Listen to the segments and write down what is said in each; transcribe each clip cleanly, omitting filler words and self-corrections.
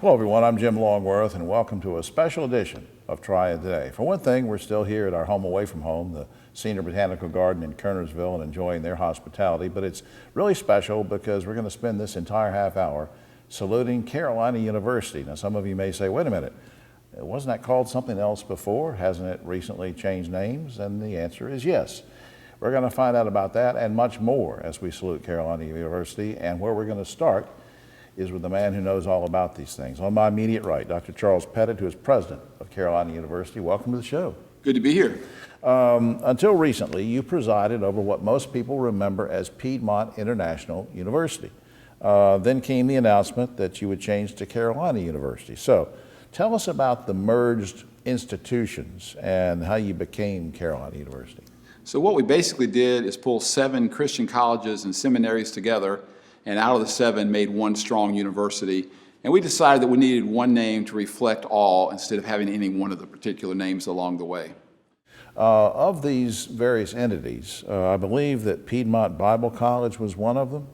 Hello everyone, I'm Jim Longworth and welcome to a special edition of Triad Today. For one thing, we're still here at our home away from home, the Senior Botanical Garden in Kernersville, and enjoying their hospitality, but it's really special because we're going to spend this entire half hour saluting Carolina University. Now some of you may say, wait a minute, wasn't that called something else before? Hasn't it recently changed names? And the answer is yes. We're going to find out about that and much more as we salute Carolina University, and where we're going to start is with the man who knows all about these things. On my immediate right, Dr. Charles Pettit, who is president of Carolina University. Welcome to the show. Good to be here. Until recently, you presided over what most people remember as Piedmont International University. Then came the announcement that you would change to Carolina University. So tell us about the merged institutions and how you became Carolina University. So what we basically did is pull 7 Christian colleges and seminaries together, and out of the 7 made one strong university. And we decided that we needed one name to reflect all instead of having any one of the particular names along the way. Of these various entities, I believe that Piedmont Bible College was one of them?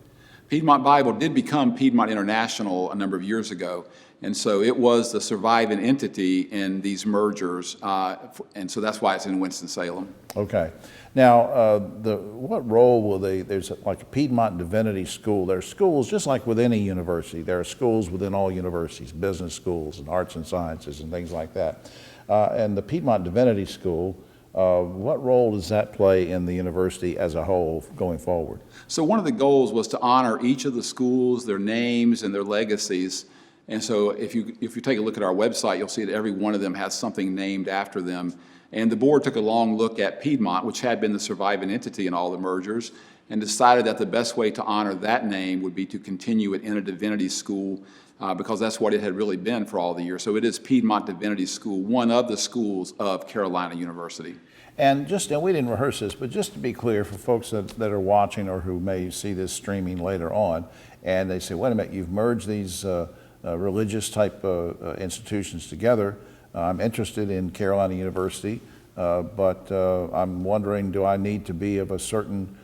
Piedmont Bible did become Piedmont International a number of years ago, and so it was the surviving entity in these mergers, and so that's why it's in Winston-Salem. Okay. Now, what role will there's like a Piedmont Divinity School. There are schools, just like with any university, there are schools within all universities, business schools and arts and sciences and things like that. And the Piedmont Divinity School, what role does that play in the university as a whole going forward? So one of the goals was to honor each of the schools, their names and their legacies. And so if you take a look at our website, you'll see that every one of them has something named after them. And the board took a long look at Piedmont, which had been the surviving entity in all the mergers, and decided that the best way to honor that name would be to continue it in a divinity school, because that's what it had really been for all the years. So it is Piedmont Divinity School, one of the schools of Carolina University. And we didn't rehearse this, but just to be clear for folks that are watching or who may see this streaming later on, and they say, wait a minute, you've merged these religious type institutions together. I'm interested in Carolina University, but I'm wondering, do I need to be of a certain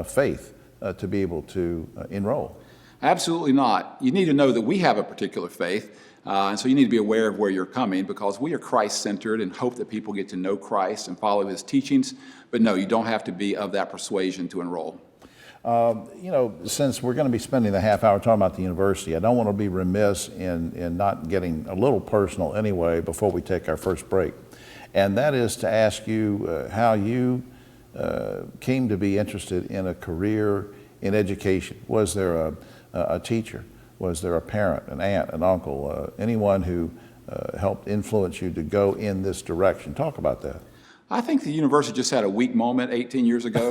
faith to be able to enroll? Absolutely not. You need to know that we have a particular faith, and so you need to be aware of where you're coming, because we are Christ-centered and hope that people get to know Christ and follow his teachings. But no, you don't have to be of that persuasion to enroll. Since we're going to be spending the half hour talking about the university, I don't want to be remiss in not getting a little personal anyway before we take our first break. And that is to ask you how you came to be interested in a career in education. Was there a teacher? Was there a parent, an aunt, an uncle, anyone who helped influence you to go in this direction? Talk about that. I think the university just had a weak moment 18 years ago,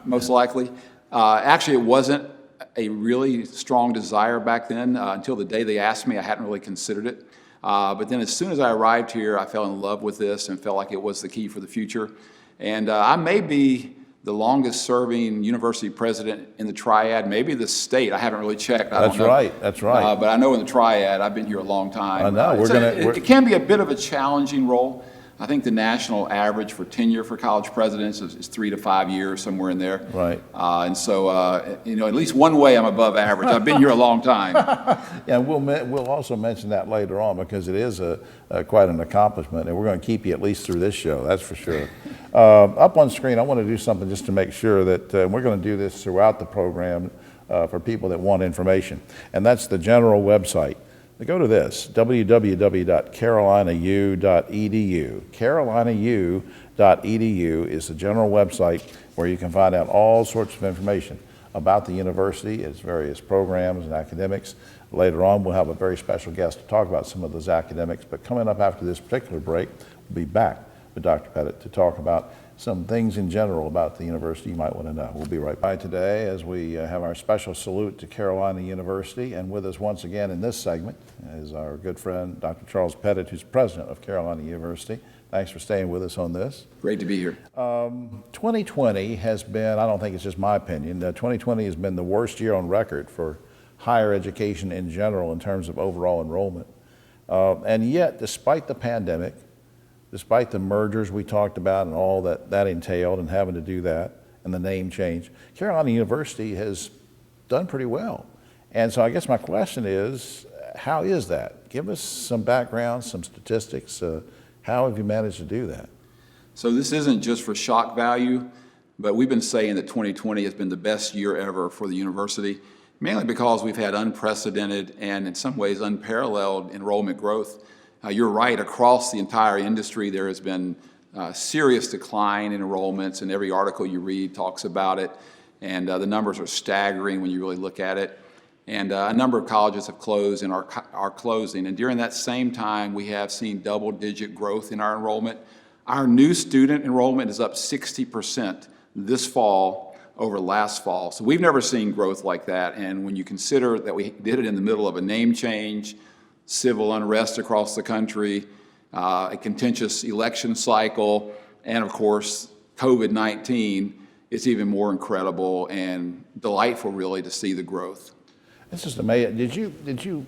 most likely. Actually, it wasn't a really strong desire back then. Until the day they asked me, I hadn't really considered it. But then as soon as I arrived here, I fell in love with this and felt like it was the key for the future. And I may be the longest serving university president in the Triad, maybe the state. I haven't really checked. I don't know. That's right. But I know in the Triad, I've been here a long time. I know. It can be a bit of a challenging role. I think the national average for tenure for college presidents is 3 to 5 years, somewhere in there. Right. And so, at least one way I'm above average. I've been here a long time. Yeah, we'll also mention that later on, because it is quite an accomplishment, and we're going to keep you at least through this show, that's for sure. Up on screen, I want to do something just to make sure that we're going to do this throughout the program for people that want information, and that's the general website. Go to this, www.carolinau.edu. carolinau.edu is the general website where you can find out all sorts of information about the university, its various programs and academics. Later on, we'll have a very special guest to talk about some of those academics, but coming up after this particular break, we'll be back with Dr. Pettit to talk about some things in general about the university you might want to know. We'll be right back today as we have our special salute to Carolina University. And with us once again in this segment is our good friend, Dr. Charles Pettit, who's president of Carolina University. Thanks for staying with us on this. Great to be here. 2020 has been, I don't think it's just my opinion, 2020 has been the worst year on record for higher education in general in terms of overall enrollment. And yet, despite the pandemic, despite the mergers we talked about and all that entailed and having to do that and the name change, Carolina University has done pretty well. And so I guess my question is, How is that? Give us some background, some statistics. How have you managed to do that? So this isn't just for shock value, but we've been saying that 2020 has been the best year ever for the university, mainly because we've had unprecedented and in some ways unparalleled enrollment growth. You're right, across the entire industry there has been serious decline in enrollments, and every article you read talks about it, and the numbers are staggering when you really look at it. And a number of colleges have closed and are closing, and during that same time we have seen double-digit growth in our enrollment. Our new student enrollment is up 60% this fall over last fall. So we've never seen growth like that. And when you consider that we did it in the middle of a name change, civil unrest across the country, a contentious election cycle, and of course, COVID-19, it's even more incredible and delightful really to see the growth. This is amazing. Did you,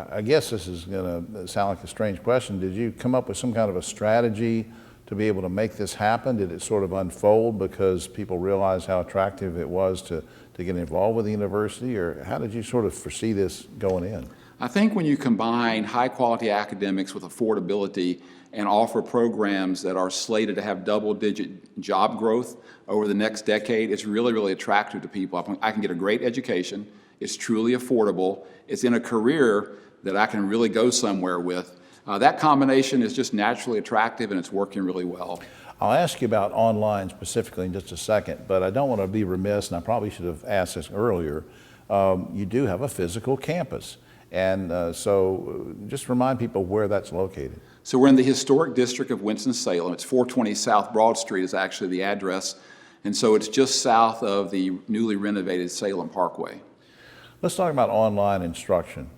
I guess this is gonna sound like a strange question, did you come up with some kind of a strategy to be able to make this happen? Did it sort of unfold because people realized how attractive it was to get involved with the university, or how did you sort of foresee this going in? I think when you combine high-quality academics with affordability and offer programs that are slated to have double-digit job growth over the next decade, it's really, really attractive to people. I can get a great education, it's truly affordable, it's in a career that I can really go somewhere with. That combination is just naturally attractive and it's working really well. I'll ask you about online specifically in just a second, but I don't want to be remiss, and I probably should have asked this earlier. You do have a physical campus, and so just remind people where that's located. So we're in the historic district of Winston-Salem. It's 420 South Broad Street is actually the address, and so it's just south of the newly renovated Salem Parkway. Let's talk about online instruction.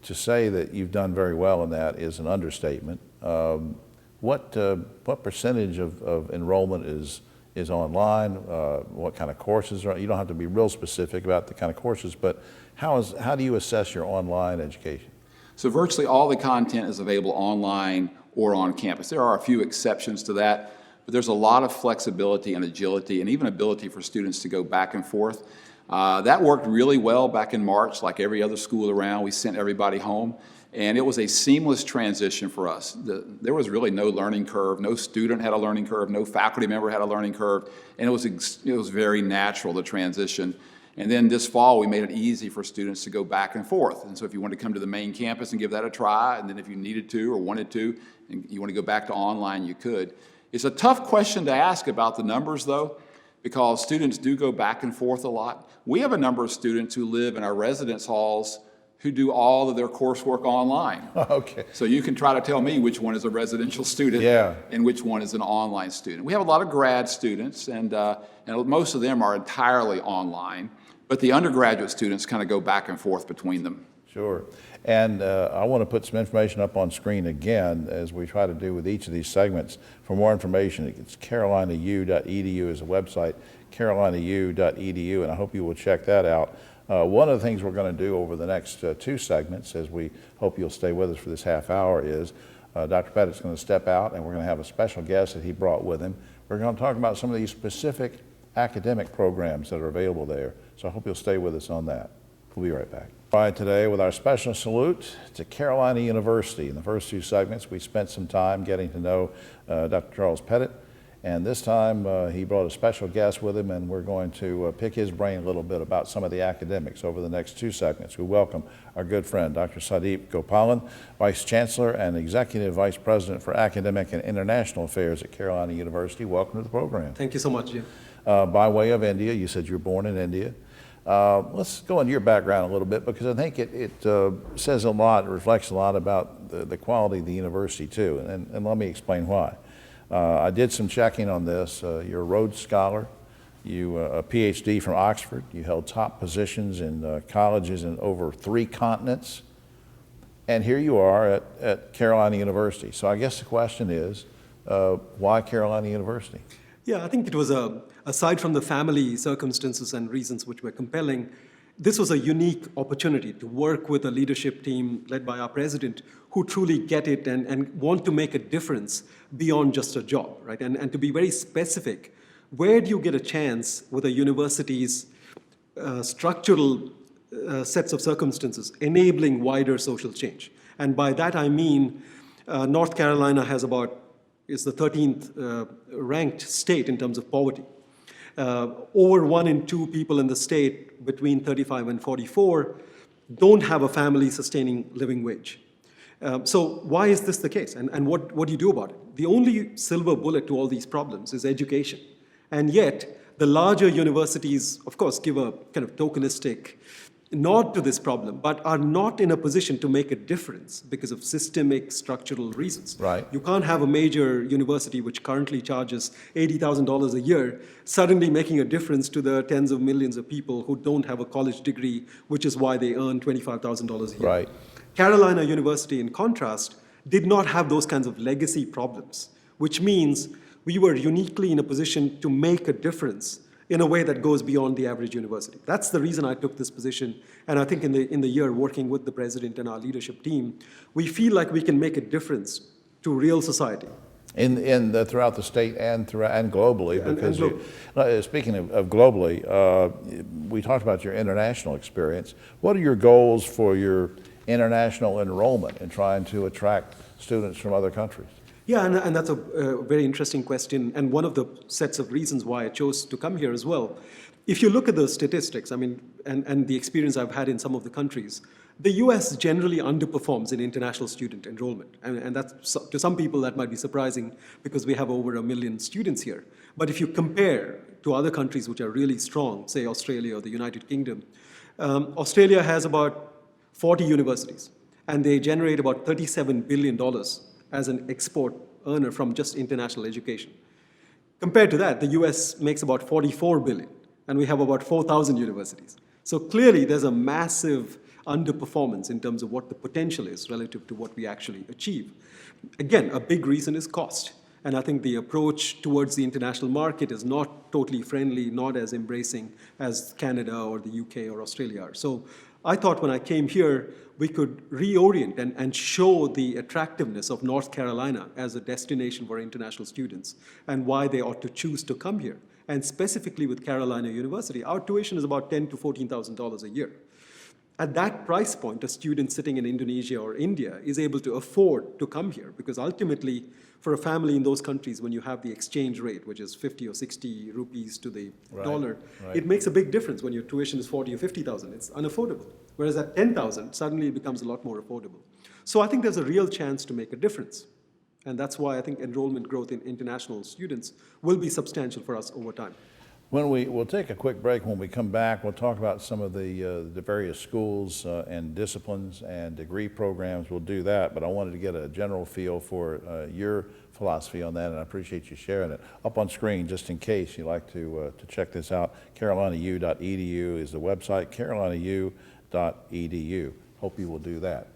To say that you've done very well in that is an understatement. What percentage of enrollment is online? What kind of courses are? You don't have to be real specific about the kind of courses, but how do you assess your online education? So virtually all the content is available online or on campus. There are a few exceptions to that, but there's a lot of flexibility and agility and even ability for students to go back and forth. That worked really well back in March. Like every other school around, we sent everybody home, and it was a seamless transition for us. There was really no learning curve. No student had a learning curve. No faculty member had a learning curve, and it was very natural, the transition. And then this fall, we made it easy for students to go back and forth. And so if you wanted to come to the main campus and give that a try, and then if you needed to or wanted to, and you want to go back to online, you could. It's a tough question to ask about the numbers, though, because students do go back and forth a lot. We have a number of students who live in our residence halls who do all of their coursework online. Okay. So you can try to tell me which one is a residential student and which one is an online student. We have a lot of grad students, and most of them are entirely online, but the undergraduate students kind of go back and forth between them. Sure. And I want to put some information up on screen again, as we try to do with each of these segments. For more information, it's carolinau.edu is a website, carolinau.edu, and I hope you will check that out. One of the things we're going to do over the next two segments, as we hope you'll stay with us for this half hour, is Dr. Pettit's going to step out, and we're going to have a special guest that he brought with him. We're going to talk about some of these specific academic programs that are available there. So I hope you'll stay with us on that. We'll be right back. Triad Today with our special salute to Carolina University. In the first two segments, we spent some time getting to know Dr. Charles Pettit, and this time he brought a special guest with him, and we're going to pick his brain a little bit about some of the academics over the next two segments. We welcome our good friend, Dr. Sadeep Gopalan, Vice Chancellor and Executive Vice President for Academic and International Affairs at Carolina University. Welcome to the program. Thank you so much, Jim. By way of India, you said you were born in India. Let's go into your background a little bit, because I think it says a lot, it reflects a lot about the quality of the university too, and let me explain why. I did some checking on this. You're a Rhodes Scholar, you a PhD from Oxford, you held top positions in colleges in over 3 continents, and here you are at Carolina University. So I guess the question is, why Carolina University? Yeah, I think it was aside from the family circumstances and reasons which were compelling, this was a unique opportunity to work with a leadership team led by our president who truly get it and want to make a difference beyond just a job, right? And to be very specific, where do you get a chance with a university's structural sets of circumstances enabling wider social change. And by that I mean North Carolina is the 13th ranked state in terms of poverty. Over 1 in 2 people in the state between 35 and 44 don't have a family-sustaining living wage. So why is this the case? And what do you do about it? The only silver bullet to all these problems is education. And yet, the larger universities, of course, give a kind of tokenistic nod to this problem, but are not in a position to make a difference because of systemic structural reasons. Right. You can't have a major university which currently charges $80,000 a year suddenly making a difference to the tens of millions of people who don't have a college degree, which is why they earn $25,000 a year. Right. Carolina University, in contrast, did not have those kinds of legacy problems, which means we were uniquely in a position to make a difference in a way that goes beyond the average university. That's the reason I took this position. And I think in the year working with the president and our leadership team, we feel like we can make a difference to real society. Throughout the state and globally, Yeah, because speaking of globally, we talked about your international experience. What are your goals for your international enrollment in trying to attract students from other countries? Yeah, and that's a very interesting question, and one of the sets of reasons why I chose to come here as well. If you look at the statistics, I mean, and the experience I've had in some of the countries, the US generally underperforms in international student enrollment. And that's, to some people, that might be surprising because we have over 1 million students here. But if you compare to other countries which are really strong, say Australia or the United Kingdom, Australia has about 40 universities, and they generate about $37 billion as an export earner from just international education. Compared to that, the US makes about $44 billion, and we have about 4,000 universities. So clearly, there's a massive underperformance in terms of what the potential is relative to what we actually achieve. Again, a big reason is cost. And I think the approach towards the international market is not totally friendly, not as embracing as Canada or the UK or Australia are. So I thought when I came here, we could reorient and show the attractiveness of North Carolina as a destination for international students and why they ought to choose to come here. And specifically with Carolina University, our tuition is about $10,000 to $14,000 a year. At that price point, a student sitting in Indonesia or India is able to afford to come here because ultimately, for a family in those countries, when you have the exchange rate, which is 50 or 60 rupees to the dollar, it makes a big difference when your tuition is 40 or 50,000. It's unaffordable. Whereas at 10,000, suddenly it becomes a lot more affordable. So I think there's a real chance to make a difference. And that's why I think enrollment growth in international students will be substantial for us over time. We'll take a quick break. When we come back, we'll talk about some of the various schools and disciplines and degree programs. We'll do that, but I wanted to get a general feel for your philosophy on that, and I appreciate you sharing it. Up on screen, just in case you'd like to check this out, carolinau.edu is the website, carolinau.edu. Hope you will do that.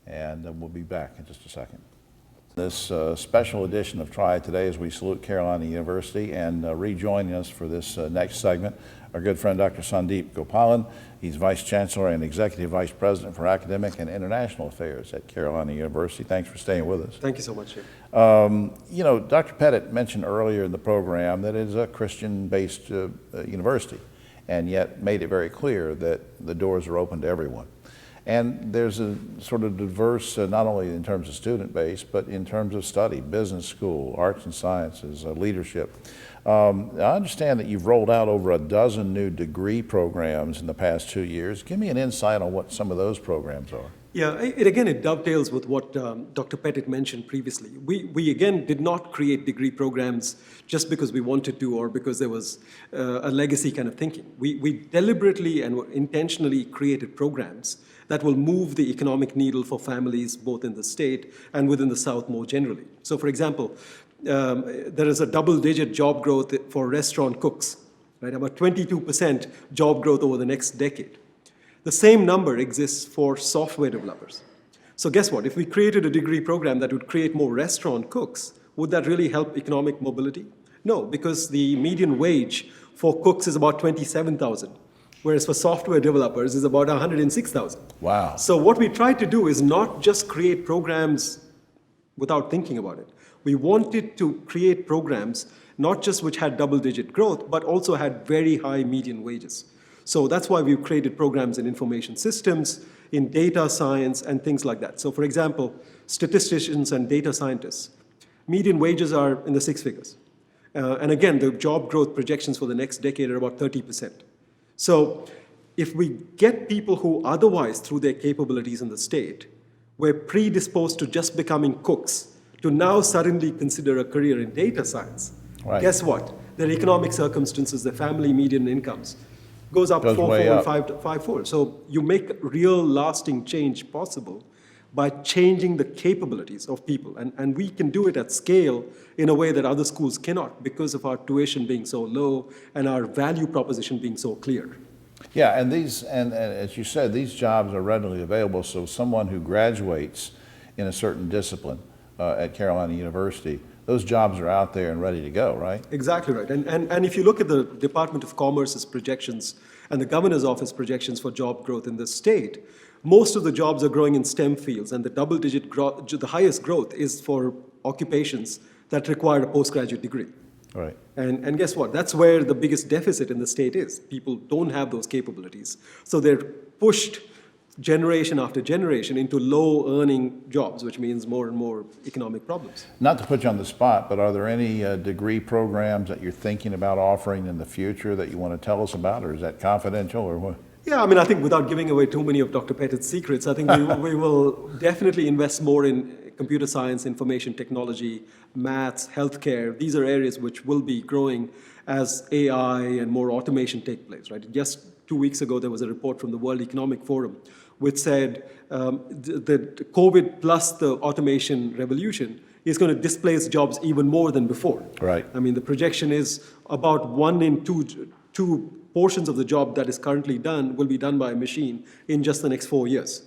And we'll be back in just a second. This special edition of Triad Today as we salute Carolina University, and rejoining us for this next segment, our good friend Dr. Sadeep Gopalan. He's Vice Chancellor and Executive Vice President for Academic and International Affairs at Carolina University. Thanks for staying with us. Thank you so much. Dr. Pettit mentioned earlier in the program that it is a Christian-based university, and yet made it very clear that the doors are open to everyone. And there's a sort of diverse, not only in terms of student base, but in terms of study, business school, arts and sciences, leadership. I understand that you've rolled out over a dozen new degree programs in the past 2 years. Give me an insight on what some of those programs are. Yeah, it dovetails with what Dr. Pettit mentioned previously. We again did not create degree programs just because we wanted to or because there was a legacy kind of thinking. We deliberately and intentionally created programs that will move the economic needle for families both in the state and within the South more generally. So for example, there is a double-digit job growth for restaurant cooks, right? About 22% job growth over the next decade. The same number exists for software developers. So guess what? If we created a degree program that would create more restaurant cooks, would that really help economic mobility? No, because the median wage for cooks is about $27,000. Whereas for software developers is about $106,000. Wow. So what we tried to do is not just create programs without thinking about it. We wanted to create programs not just which had double-digit growth, but also had very high median wages. So that's why we've created programs in information systems, in data science, and things like that. So for example, statisticians and data scientists, median wages are in the six figures. And again, the job growth projections for the next decade are about 30%. So if we get people who otherwise, through their capabilities in the state, were predisposed to just becoming cooks, to now suddenly consider a career in data science, Right. guess what? Their economic circumstances, their family median incomes, goes up Goes way fourfold, up. fivefold. So you make real lasting change possible by changing the capabilities of people. And we can do it at scale in a way that other schools cannot because of our tuition being so low and our value proposition being so clear. Yeah, and and as you said, these jobs are readily available, so someone who graduates in a certain discipline at Carolina University, those jobs are out there and ready to go, right? Exactly right. And if you look at the Department of Commerce's projections and the Governor's Office projections for job growth in the state, most of the jobs are growing in STEM fields, and the double-digit growth, the highest growth is for occupations that require a postgraduate degree. Right. And guess what? That's where the biggest deficit in the state is. People don't have those capabilities. So they're pushed generation after generation into low-earning jobs, which means more and more economic problems. Not to put you on the spot, but are there any degree programs that you're thinking about offering in the future that you want to tell us about, or is that confidential, or what? Yeah, I mean, I think without giving away too many of Dr. Pettit's secrets, I think we will definitely invest more in computer science, information technology, maths, healthcare. These are areas which will be growing as AI and more automation take place, right? Just 2 weeks ago, there was a report from the World Economic Forum which said that COVID plus the automation revolution is going to displace jobs even more than before. Right. I mean, the projection is about 1 in 2 portions of the job that is currently done will be done by a machine in just the next 4 years.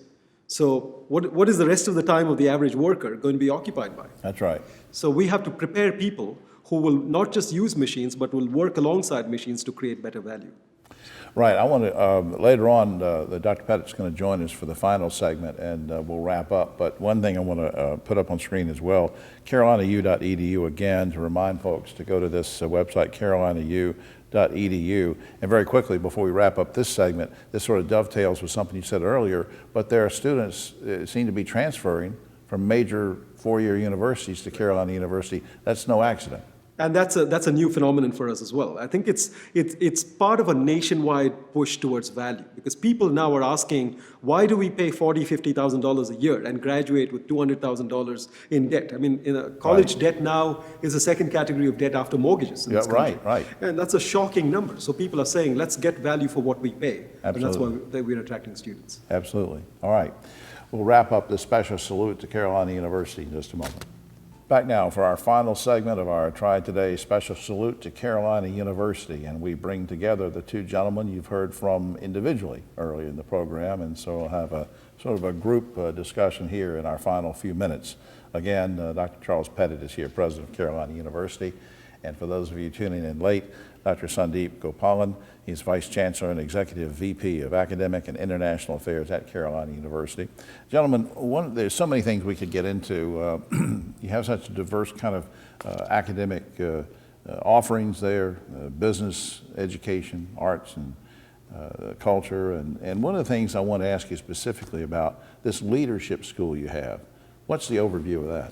So what is the rest of the time of the average worker going to be occupied by? That's right. So we have to prepare people who will not just use machines, but will work alongside machines to create better value. Right. I want to, later on, Dr. Pettit's going to join us for the final segment, and we'll wrap up. But one thing I want to put up on screen as well, carolinau.edu, again, to remind folks to go to this website, carolinau.edu. And very quickly, before we wrap up this segment, this sort of dovetails with something you said earlier, but there are students seem to be transferring from major four-year universities to Carolina University. That's no accident. And that's a new phenomenon for us as well. I think it's part of a nationwide push towards value, because people now are asking, why do we pay $40,000, $50,000 a year and graduate with $200,000 in debt? I mean, college debt now is the second category of debt after mortgages in this country. Right. And that's a shocking number. So people are saying, let's get value for what we pay. Absolutely. And that's why we're attracting students. Absolutely. All right. We'll wrap up this special salute to Carolina University in just a moment. Back now for our final segment of our Triad Today special salute to Carolina University, and we bring together the two gentlemen you've heard from individually early in the program, and so we'll have a sort of a group discussion here in our final few minutes. Again, Dr. Charles Pettit is here, President of Carolina University, and for those of you tuning in late, Dr. Sadeep Gopalan, he's Vice Chancellor and Executive VP of Academic and International Affairs at Carolina University. Gentlemen, there's so many things we could get into. You have such a diverse kind of academic offerings there, business, education, arts, and culture. And one of the things I want to ask you specifically about this leadership school you have. What's the overview of that?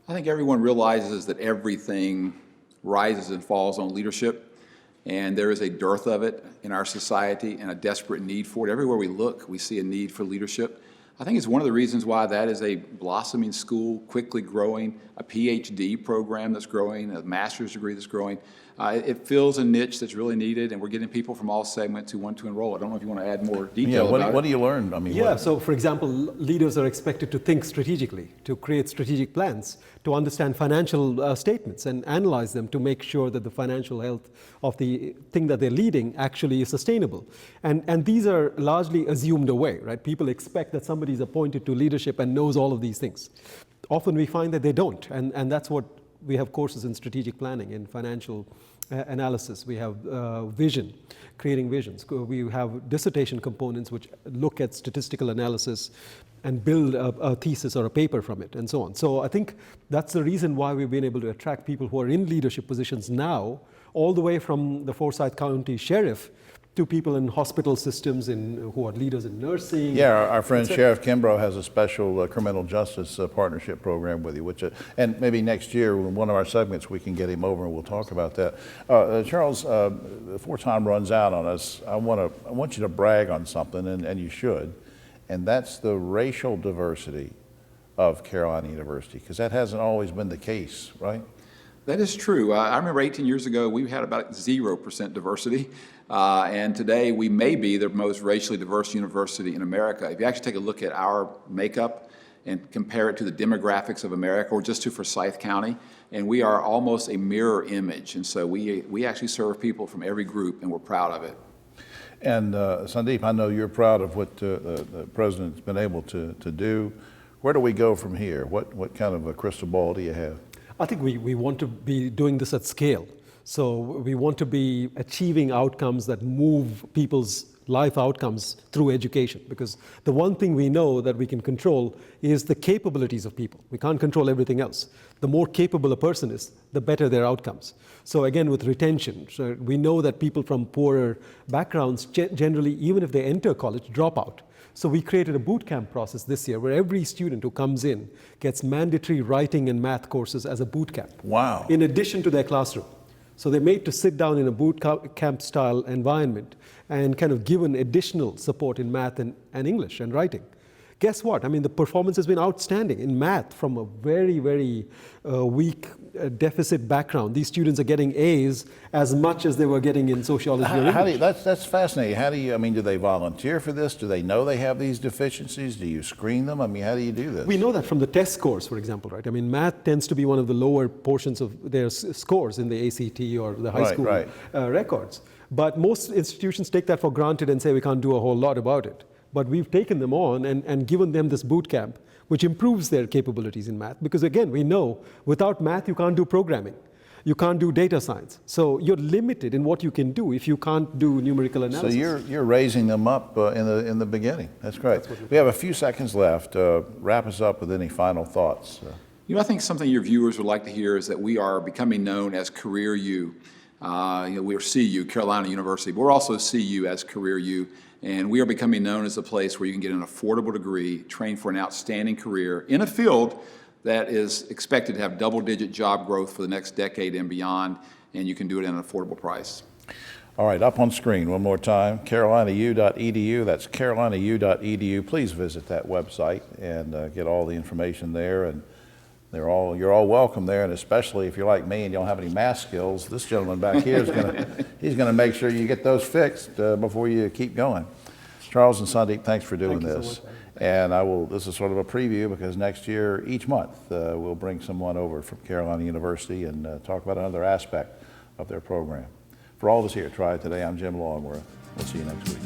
I think everyone realizes that everything rises and falls on leadership, and there is a dearth of it in our society and a desperate need for it. Everywhere we look, we see a need for leadership. I think it's one of the reasons why that is a blossoming school, quickly growing, a PhD program that's growing, a master's degree that's growing. It fills a niche that's really needed, and we're getting people from all segments who want to enroll. I don't know if you want to add more detail about it. What do you learn? I mean, So for example, leaders are expected to think strategically, to create strategic plans, to understand financial statements and analyze them to make sure that the financial health of the thing that they're leading actually is sustainable. And these are largely assumed away, right? People expect that somebody is appointed to leadership and knows all of these things. Often we find that they don't, and that's what we have courses in strategic planning, in financial analysis. We have vision, creating visions. We have dissertation components which look at statistical analysis and build a thesis or a paper from it, and so on. So I think that's the reason why we've been able to attract people who are in leadership positions now, all the way from the Forsyth County Sheriff to people in hospital systems who are leaders in nursing. Yeah, our friend Sheriff Kimbrough has a special criminal justice partnership program with you, which, and maybe next year in one of our segments we can get him over and we'll talk about that. Charles, before time runs out on us, I want you to brag on something, and you should, and that's the racial diversity of Carolina University, because that hasn't always been the case, right? That is true. I remember 18 years ago, we had about 0% diversity. And today, we may be the most racially diverse university in America. If you actually take a look at our makeup and compare it to the demographics of America, or just to Forsyth County, and we are almost a mirror image. And so we actually serve people from every group, and we're proud of it. And Sadeep, I know you're proud of what the president's been able to do. Where do we go from here? What kind of a crystal ball do you have? I think we want to be doing this at scale. So we want to be achieving outcomes that move people's life outcomes through education, because the one thing we know that we can control is the capabilities of people. We can't control everything else. The more capable a person is, the better their outcomes. So again, with retention, so we know that people from poorer backgrounds generally, even if they enter college, drop out. So we created a boot camp process this year where every student who comes in gets mandatory writing and math courses as a boot camp. Wow. In addition to their classroom. So they're made to sit down in a boot camp style environment and kind of given additional support in math and English and writing. Guess what? I mean, the performance has been outstanding in math from a very, very weak deficit background. These students are getting A's as much as they were getting in sociology or English. That's fascinating. How do you, I mean, do they volunteer for this? Do they know they have these deficiencies? Do you screen them? I mean, how do you do this? We know that from the test scores, for example, right? I mean, math tends to be one of the lower portions of their scores in the ACT or the high school records. But most institutions take that for granted and say we can't do a whole lot about it. But we've taken them on and given them this boot camp, which improves their capabilities in math. Because again, we know without math, you can't do programming. You can't do data science. So you're limited in what you can do if you can't do numerical analysis. So you're raising them up in the beginning. That's great. We have a few seconds left. Wrap us up with any final thoughts. You know, I think something your viewers would like to hear is that we are becoming known as Career U. We're CU, Carolina University, but we're also CU as Career U. And we are becoming known as a place where you can get an affordable degree, train for an outstanding career in a field that is expected to have double-digit job growth for the next decade and beyond, and you can do it at an affordable price. All right, up on screen one more time, carolinau.edu. That's carolinau.edu. Please visit that website and get all the information there. And you're all welcome there, and especially if you're like me and you don't have any math skills, this gentleman back here is gonna make sure you get those fixed before you keep going. Charles and Sadeep, thanks for doing this. And this is sort of a preview, because next year, each month, we'll bring someone over from Carolina University and talk about another aspect of their program. For all of us here at Triad Today, I'm Jim Longworth. We'll see you next week.